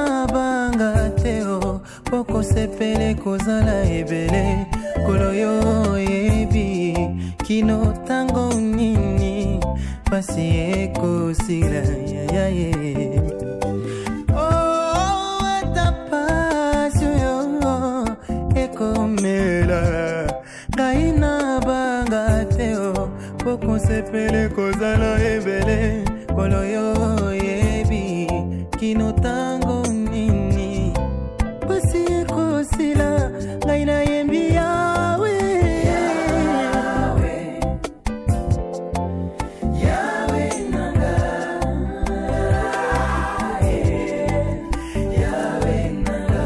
na banga teo poko sepele kozala ebele koloyo yebi kino tango nini pasi ekosila yayaye oh atapasyo yo ekomela ngai na banga teo poko sepele kozala ebele koloyo yebi kino tango nini pasi ekosila ngai na yembi yawe yawe nanga yawe nanga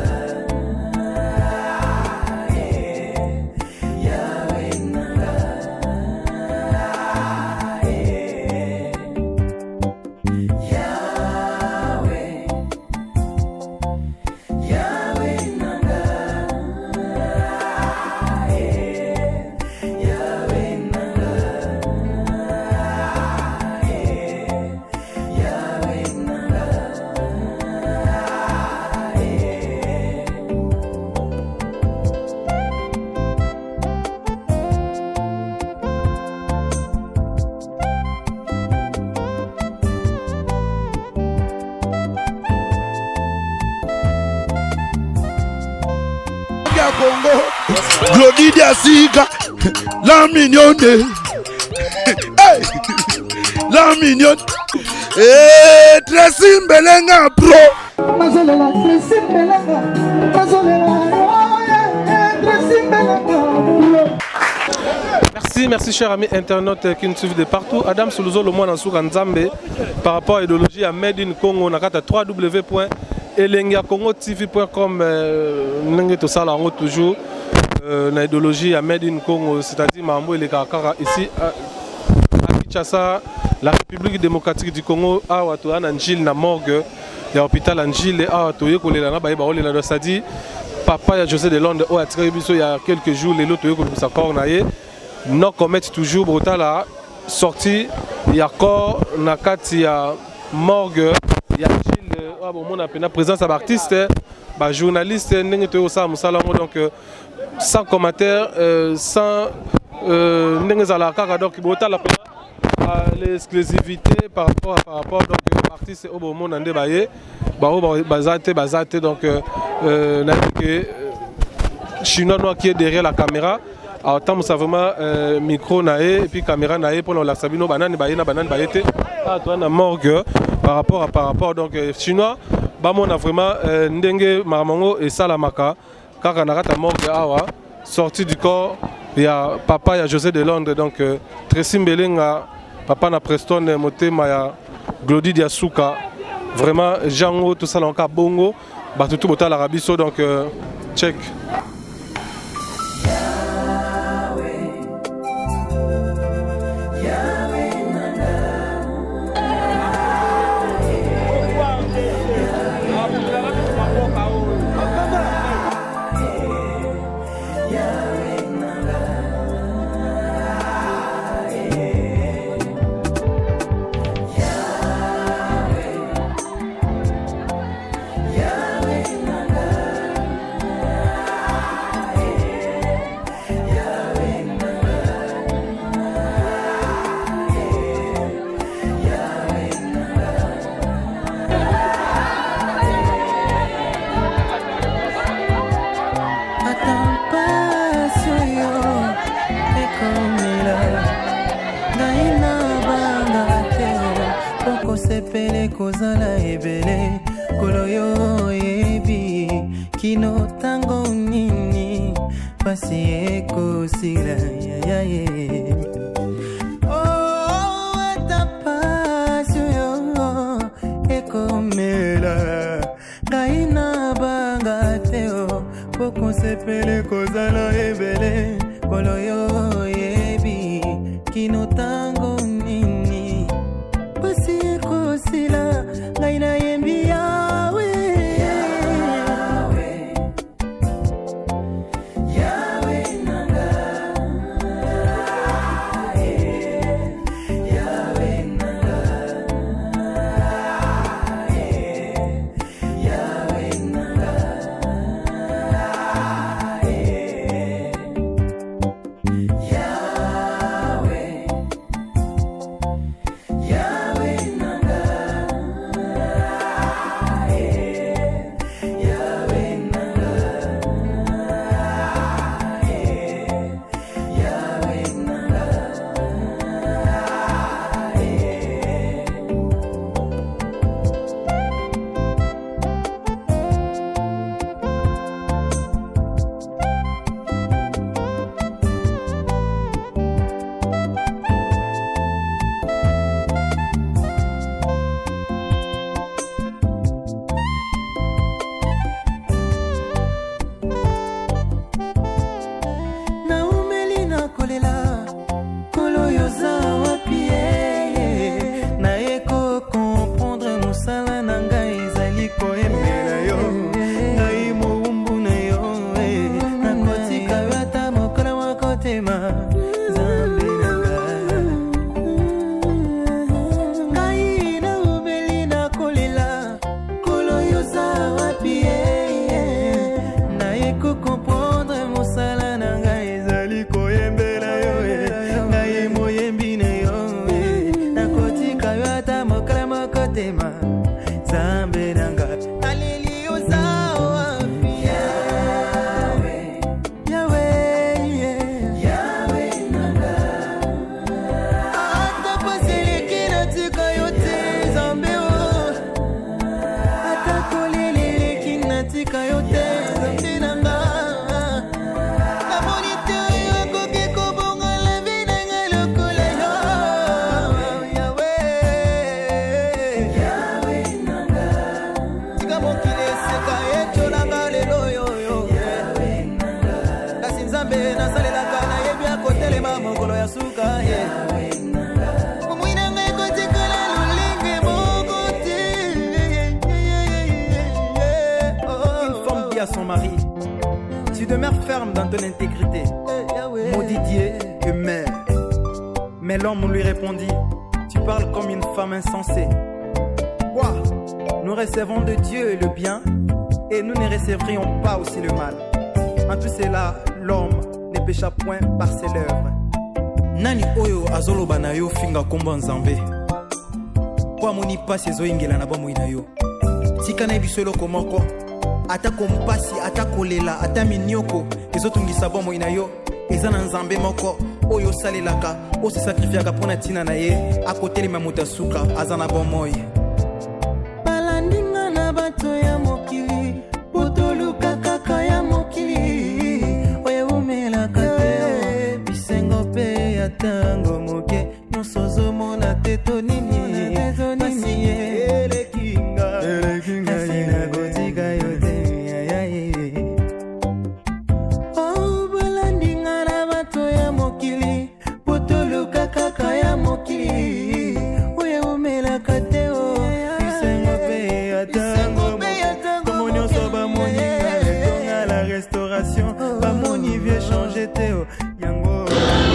yawe nanga Congo, Glody Diasiga, la mignonne, hey, la mignonne, eh, Tracy Mbelenga pro. Mazolela, Tracy Mbelenga, Tracy Mbelenga. Merci chers amis internautes qui nous suivent de partout. Adam Soluzo, le moine en Souran Nzambe, par rapport à l'idéologie à Made in Congo, on a 3w.elengiakongotv.com, nous tout ça là, on toujours l'idéologie à Made in Congo, c'est-à-dire Mambo et les Kakara ici à Kinshasa, la République démocratique du Congo, à Watoan Angil, na morgue, il y a l'hôpital Angil, à Watoye, c'est-à-dire papa, il y a José de Londres, il y a quelques jours, les autres, non commettre toujours brutal sorti il y a corps nakati il y a morgue il y a Gilles présence à artiste journaliste donc sans commentaire sans donc brutal l'exclusivité par rapport donc artiste au bon monde ande baye bazate donc chinois noir qui est derrière la caméra. Alors tant que ça vraiment micro naé et puis caméra naé pour la sabino banane bayete ah toi na morgue par rapport donc chinois bah on a vraiment ndenge maramongo et salamaka car na rata morgue awa sorti du corps il y a papa il y a José de Londres donc Tracy Mbelenga papa na Preston motema ya Glody Diasuka vraiment Jango tout ça là encore bongo bah tout bota l'Arabie donc check. sepele kozala ebele koloyo yebi kino tango nini pasi ekosila yayaye oh atapasyo yo ekomela ngai na banga teo poko sepele kozala ebele koloyo yebi kino tango nini pasi ekosila ngai na yembi yawe mokili eseka etolanga lelo yoyo kasi nzambe nasalelaka nayebi akotelema mokolo ya suka omwinanga ekotikala lolingi moko te. Une femme dit à son mari: tu demeures ferme dans ton intégrité, maudit Dieu que mère. Mais l'homme lui répondit: tu parles comme une femme insensée. Quoi? Nous recevons de Dieu le bien et nous ne recevrions pas aussi le mal. En tout cela, l'homme ne pécha point par ses lèvres. Nani oyo azoloba na yo finga komba nzambe po amoni pasi ezoyingela na bomoi na yo tika na biso eloko moko ata kompasi ata kolela ata minioko ezotungisa bomoi na yo eza na nzambe moko oyo osalelaka osesakrifiyaka mpo na ntina na ye akotelema moto asuka aza na bomoi. Balandinga na bato ya mokili potoluka kaka ya mokili oyo umelaka te bisengo pe ya tango moke nyonso ozomona te to nini pasi elekinga kasi nakotika yo te. Oh, balandinga na bato ya mokili potoluka kaka ya mokili oyo umelaka te o bisengo pe ya tango komo nyonso bamoni etonga la restauration bamoni vie changer te o yango.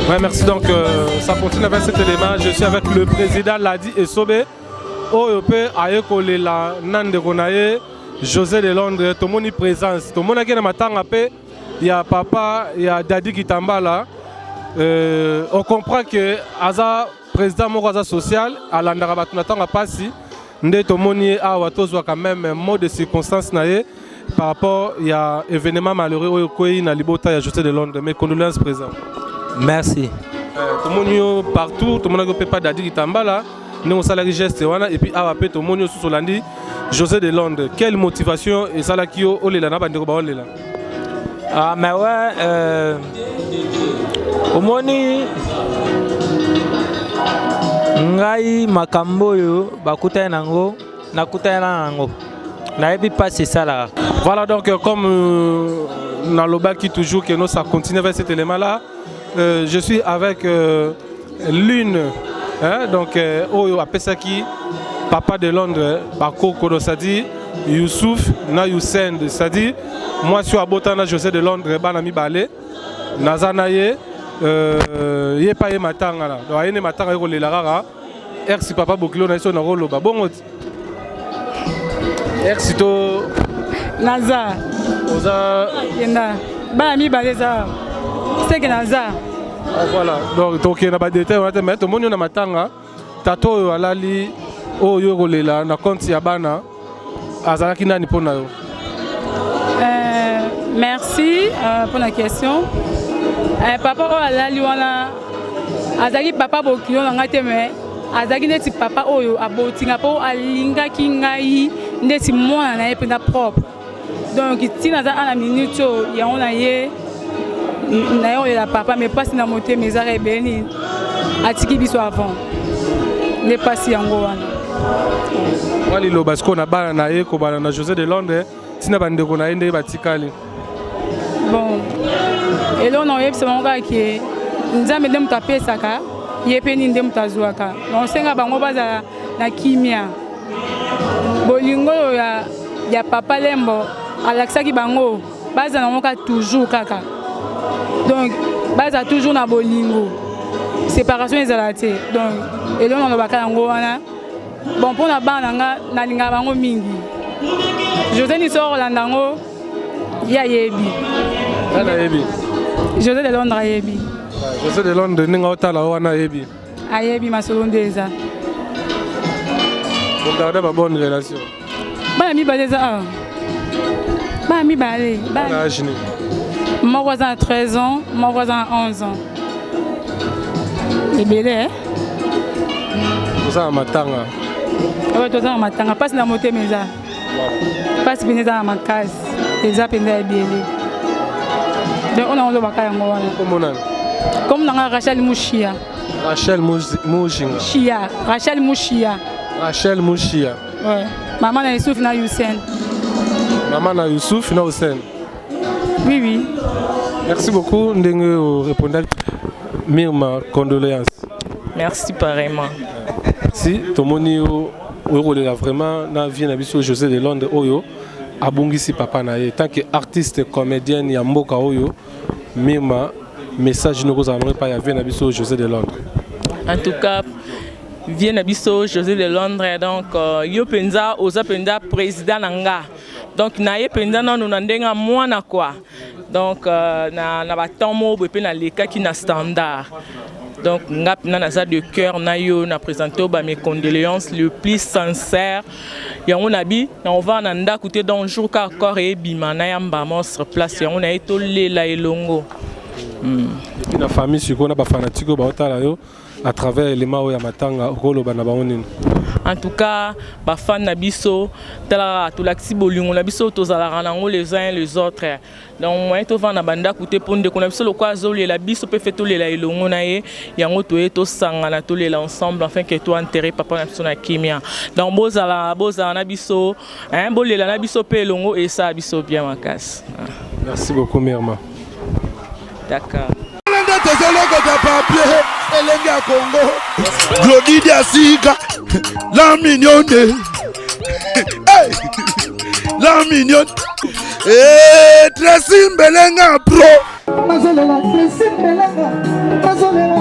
Ouais, merci. Donc, ça continue avec cet élément. Je suis avec le président Ladi Esobe. Oyope ayekole la nande konaye José de Londres. Tout le monde est présent. Tout le monde est matanga pe. Il y a papa, il y a Dadi Kitambala. On comprend que Aza président Moraza social à l'Andarabat natanga passi. Ndé tout le monde est à Watozwa quand même un mot de circonstance naye par rapport il y a événement malheureux au Koyi na Libota ya José de Londres. Mes condoléances présent. Merci. Tout le monde est partout, tout le monde ne peut pas Dadi Kitambala. Nous salarié geste et puis AWP tout le monde sous Solandi José de Londres. Quelle motivation et ça là qui au les là na bandeko ba ole là. Ah mais ouais au moni ngai makambo yo bakuta nango nakuta nango nayebi pas c'est ça là. Voilà donc comme dans le bas qui toujours que nous ça continue avec cet élément là. Je suis avec l'une hein, donc Oyo Apesaki papa de Londres Bako Kodo Sadi Youssouf na Youssend Sadi moi je suis à Botana José de Londres Banami Balé Nazanaye ye pa ye matanga là donc ayene matanga ko le larara ersi papa Bokilo na so na rolo ba bongo ersi to Naza oza yenda Banami Balé za c'est que Naza. Voilà, donc il y a des détails, on a mis tout le monde na matanga, tato alali o yogolela na compte ya bana azalaki nani pona yo. Merci pour la question. Papa o alali wana azali papa Bokilo na ngate me azali neti papa oyo abotinga po alinga kingai neti mwana na ependa propre. Donc tina za ana minute ya ona ye d'ailleurs il a papa mais pas si na monter mes arrêts béni atiki biso avant ne pas si yango wana wali lo basko na bana na ye ko bana na José de Londres tina bandeko na ende batikali bon et là on a yebisa monga ki nzambe ndem tapesaka yepeni ndem tazuaka on senga bango baza na kimia bolingo ya papa lembo alaksaki bango baza na moka toujours kaka. Donc, base toujours na bolingo. Séparation ezalate. Donc, et là on va kango wana. Bon pour na bana na linga bango mingi. José ni sort landango ya yebi. Ana yebi. José de Londres yebi. José de Londres ninga otala wana yebi. Ayebi masolondeza. Vous gardez ma bonne relation. Bana mi baleza. Bana mi balé. Bana ajini. Mon voisin a 13 ans, mon voisin a 11 ans. Et belé, hein? Vous avez un matanga. Oui, vous avez un matanga. Passe dans la moto, mais ça. Passe dans ma case. Et ça, c'est belé. Donc, on a un peu de comme on a Rachel Mouchia. Rachel Mouchinga. Chia. Rachel Mouchia. Rachel Mouchia. Ouais. Maman a souffert dans Youssef. Maman na Youssouf, na Hussein. Oui, oui. Merci beaucoup. Ndenge répondre. Mirma, condoléances. Merci pareillement. Si, Tomoni, vraiment, na vie na biso José de Londres, Oyo, abungisi papa na ye. Tant qu'artiste, comédienne, Yamboka Oyo, Mirma, message nous allons pas y avoir na biso José de Londres. En tout cas, vient Abisso, José de Londres, donc yo penza oza penza président nanga. Donc na ye penza na nous ndenga mwana quoi. Donc na batombo bepe na leka ki na standard. Donc ngap na naza de cœur na yo na présenter ba mes condoléances le plus sincère. Yango nabi na on va na ndako te dans jour ka corps et bima na yamba monstre place yango na eto lela elongo. Et la famille sur quoi na ba fanatique ba otala yo à travers les mains ya matanga okolo bana baonini. En tout cas, ba fan na biso tala to laxi bolingo na biso tozala nango les uns et les autres. Donc moi to vana banda koute ponde ko na biso lokwa zoli la biso pe feto lela elongo na ye yango to eto sanga na to lela ensemble afin que to enterrer papa na biso na kimia. Donc bozala na biso bolela na biso pe elongo et ça biso bien makasi. Merci beaucoup Mirma. D'accord. Elenge ya Congo Glody Diasika la mignonne hey! La mignonne Tracy Mbelenga pro Mazolela Tracy Mbelenga Mazolela